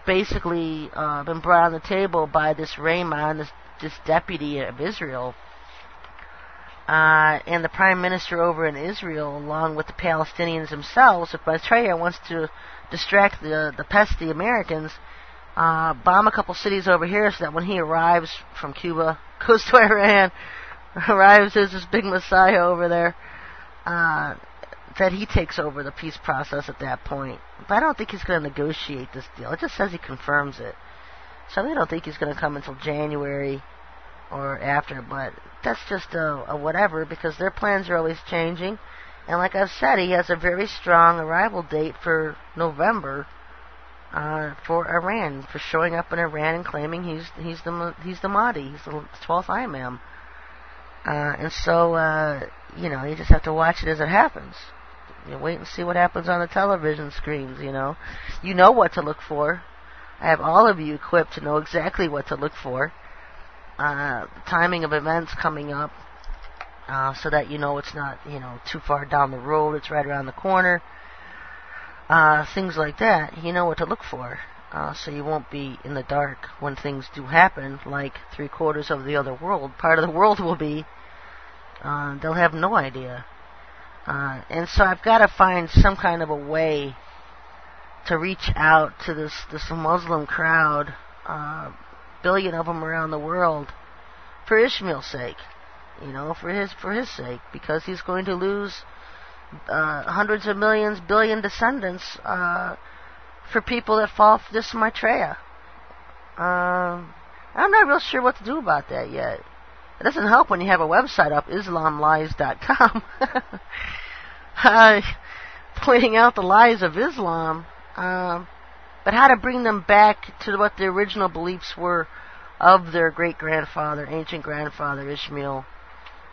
basically been brought on the table by this Raymond, this deputy of Israel, and the prime minister over in Israel, along with the Palestinians themselves. If Maitreya wants to distract the pesky Americans, bomb a couple cities over here so that when he arrives from Cuba, goes to Iran, arrives as this big messiah over there, that he takes over the peace process at that point. But I don't think he's going to negotiate this deal. It just says he confirms it. So I really don't think he's going to come until January or after, but that's just a whatever, because their plans are always changing. And like I've said, he has a very strong arrival date for November for Iran, for showing up in Iran and claiming he's the Mahdi, he's the 12th Imam. And so, you just have to watch it as it happens. You wait and see what happens on the television screens, You know what to look for. I have all of you equipped to know exactly what to look for. The timing of events coming up, so that it's not, too far down the road, it's right around the corner. Things like that, you know what to look for. So you won't be in the dark when things do happen, like 3/4 of the other world, part of the world will be. They'll have no idea. And so I've got to find some kind of a way to reach out to this Muslim crowd, billion of them around the world, for Ishmael's sake, for his sake, because he's going to lose hundreds of millions, billion descendants for people that fall for this Maitreya. I'm not real sure what to do about that yet. It doesn't help when you have a website up, IslamLies.com, pointing out the lies of Islam, but how to bring them back to what the original beliefs were of their great-grandfather, ancient grandfather Ishmael,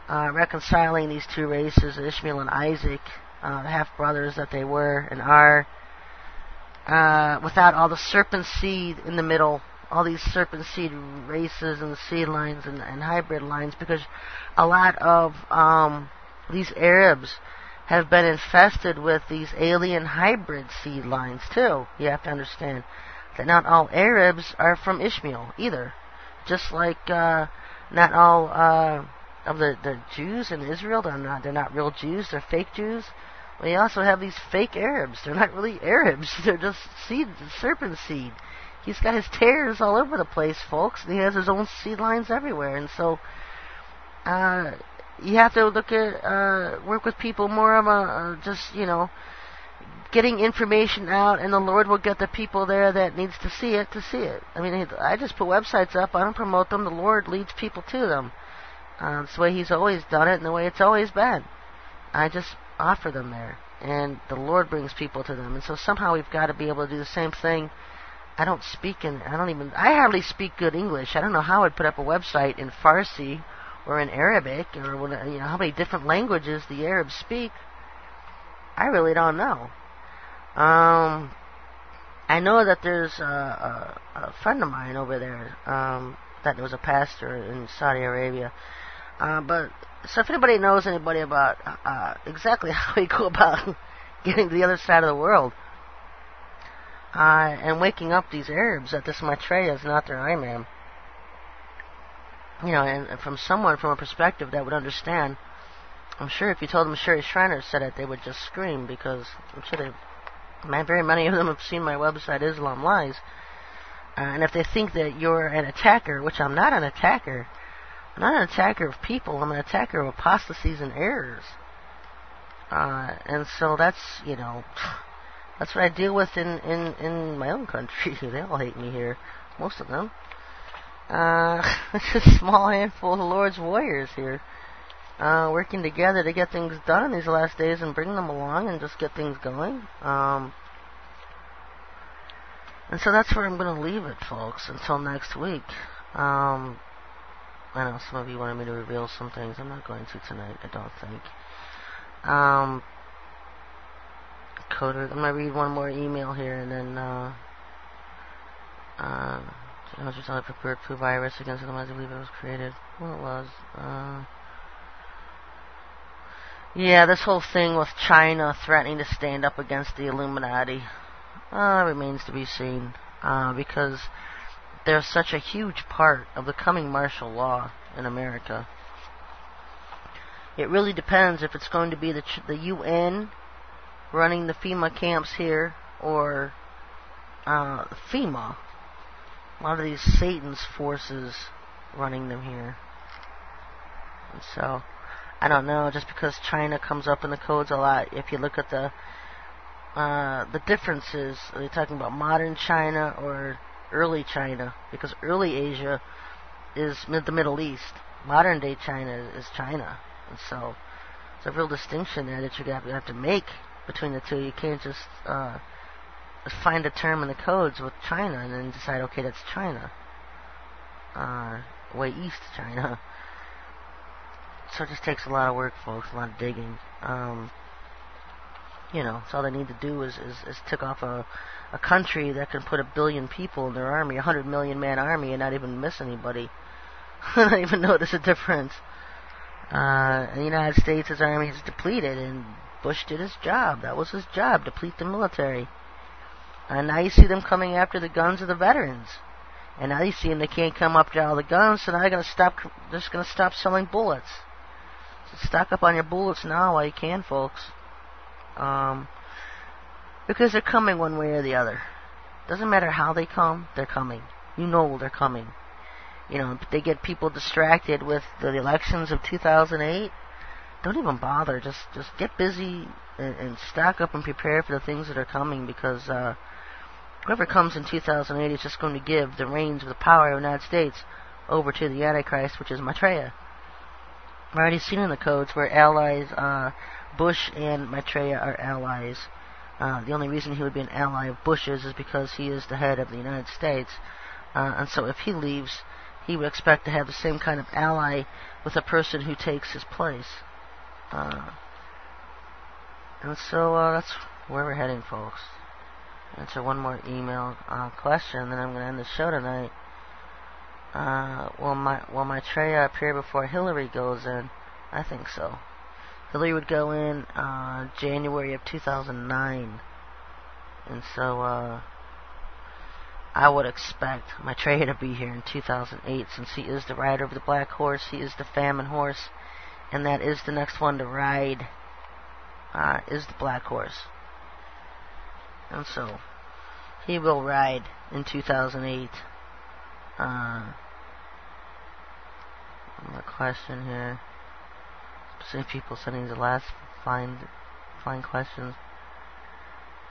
reconciling these two races, Ishmael and Isaac, the half-brothers that they were and are, without all the serpent seed in the middle, all these serpent seed races and seed lines and hybrid lines, because a lot of these Arabs have been infested with these alien hybrid seed lines too. You have to understand that not all Arabs are from Ishmael either. Just like not all of the Jews in Israel, they're not real Jews, they're fake Jews. We also have these fake Arabs. They're not really Arabs, they're just serpent seed. He's got his tares all over the place, folks, and he has his own seed lines everywhere. And so you have to look at work with people more of a getting information out, and the Lord will get the people there that needs to see it. I mean, I just put websites up, I don't promote them, the Lord leads people to them. It's the way He's always done it and the way it's always been. I just offer them there, and the Lord brings people to them. And so somehow we've got to be able to do the same thing. I hardly speak good English. I don't know how I'd put up a website in Farsi or in Arabic, or how many different languages the Arabs speak. I really don't know. I know that there's a friend of mine over there that was a pastor in Saudi Arabia. So if anybody knows anybody about exactly how we go about getting to the other side of the world, and waking up these Arabs that this Maitreya is not their Imam, and from someone from a perspective that would understand, I'm sure if you told them Sherry Shriner said it, they would just scream, because I'm sure very many of them have seen my website, Islam Lies, and if they think that you're an attacker, which I'm not an attacker, I'm not an attacker of people, I'm an attacker of apostasies and errors, and so that's what I deal with in my own country. They all hate me here, most of them. It's a small handful of the Lord's warriors here, working together to get things done in these last days and bring them along and just get things going. And so that's where I'm going to leave it, folks, until next week. I know some of you wanted me to reveal some things. I'm not going to tonight, I don't think. I'm going to read one more email here, and then I was just only prepared for virus against the ones I believe it was created. Well, it was. Yeah, this whole thing with China threatening to stand up against the Illuminati remains to be seen. because they're such a huge part of the coming martial law in America. It really depends if it's going to be the UN running the FEMA camps here or FEMA. A lot of these Satan's forces running them here. And so, I don't know, just because China comes up in the codes a lot, if you look at the differences, are they talking about modern China or early China? Because early Asia is the Middle East. Modern day China is China. And so, there's a real distinction there that you have to make between the two. You can't just find a term in the codes with China and then decide, okay, that's China. Way east China. So it just takes a lot of work, folks, a lot of digging. So all they need to do is tick off a country that can put 1 billion people in their army, 100 million man army, and not even miss anybody. Not even notice a difference. In the United States, his army is depleted, and Bush did his job. That was his job, deplete the military. And now you see them coming after the guns of the veterans. And now you see them, they can't come up to all the guns, so now they're going to stop selling bullets. So stock up on your bullets now while you can, folks. Because they're coming one way or the other. Doesn't matter how they come, they're coming. You know they're coming. They get people distracted with the elections of 2008. Don't even bother. Just get busy and stock up and prepare for the things that are coming, because whoever comes in 2008 is just going to give the reins of the power of the United States over to the Antichrist, which is Maitreya. I've already seen in the codes where allies, Bush and Maitreya are allies. The only reason he would be an ally of Bush's is because he is the head of the United States. And so if he leaves, he would expect to have the same kind of ally with a person who takes his place. And so that's where we're heading, folks. Answer one more email question, then I'm going to end the show tonight. Will Maitreya appear before Hillary goes in? I think so. Hillary would go in January of 2009. And so I would expect Maitreya to be here in 2008, since he is the rider of the black horse, he is the famine horse, and that is the next one to ride, is the black horse. And so he will ride in 2008. One more question here. Some people sending the last fine questions.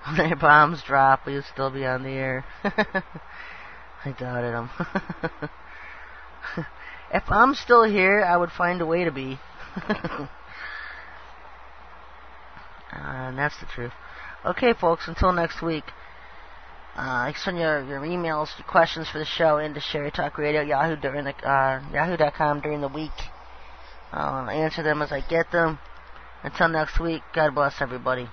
When their bombs drop, will you still be on the air? I doubted them. If I'm still here, I would find a way to be. And that's the truth. Okay, folks, until next week. Send your emails, your questions for the show into SherryTalkRadio, Yahoo.com during the week. I'll answer them as I get them. Until next week, God bless everybody.